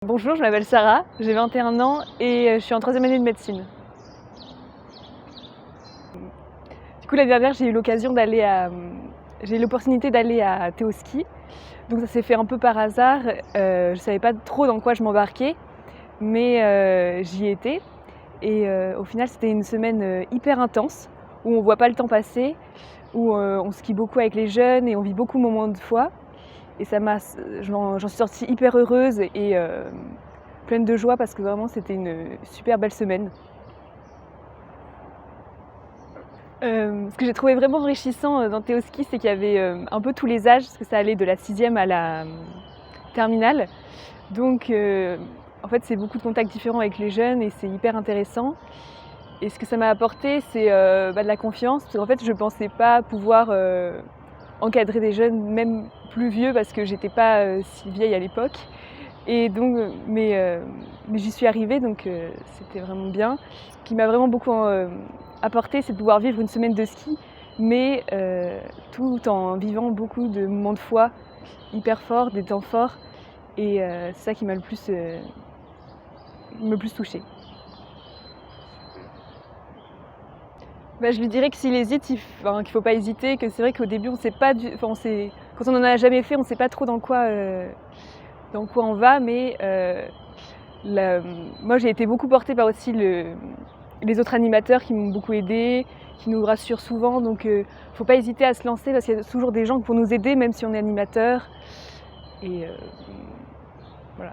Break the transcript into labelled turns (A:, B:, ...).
A: Bonjour, je m'appelle Sarah, j'ai 21 ans et je suis en troisième année de médecine. Du coup, l'année dernière, j'ai eu l'opportunité d'aller à Théoski. Donc ça s'est fait un peu par hasard. Je savais pas trop dans quoi je m'embarquais, mais j'y étais. Et au final, c'était une semaine hyper intense, où on voit pas le temps passer, où on skie beaucoup avec les jeunes et on vit beaucoup de moments de foi. Et j'en suis sortie hyper heureuse et pleine de joie parce que vraiment c'était une super belle semaine. Ce que j'ai trouvé vraiment enrichissant dans Théoski, c'est qu'il y avait un peu tous les âges, parce que ça allait de la 6e à la terminale. Donc en fait c'est beaucoup de contacts différents avec les jeunes et c'est hyper intéressant. Et ce que ça m'a apporté, c'est de la confiance, parce qu'en fait je ne pensais pas pouvoir encadrer des jeunes, même plus vieux, parce que j'étais pas si vieille à l'époque. Et donc, mais j'y suis arrivée, donc c'était vraiment bien. Ce qui m'a vraiment beaucoup apporté, c'est de pouvoir vivre une semaine de ski, mais tout en vivant beaucoup de moments de foi hyper forts, des temps forts. Et c'est ça qui m'a le plus touchée. Je lui dirais que s'il hésite, qu'il ne faut pas hésiter, que c'est vrai qu'au début, on sait pas quand on n'en a jamais fait, on ne sait pas trop dans quoi on va, mais moi j'ai été beaucoup portée par aussi les autres animateurs qui m'ont beaucoup aidée, qui nous rassurent souvent, donc faut pas hésiter à se lancer parce qu'il y a toujours des gens pour nous aider, même si on est animateur. Et voilà.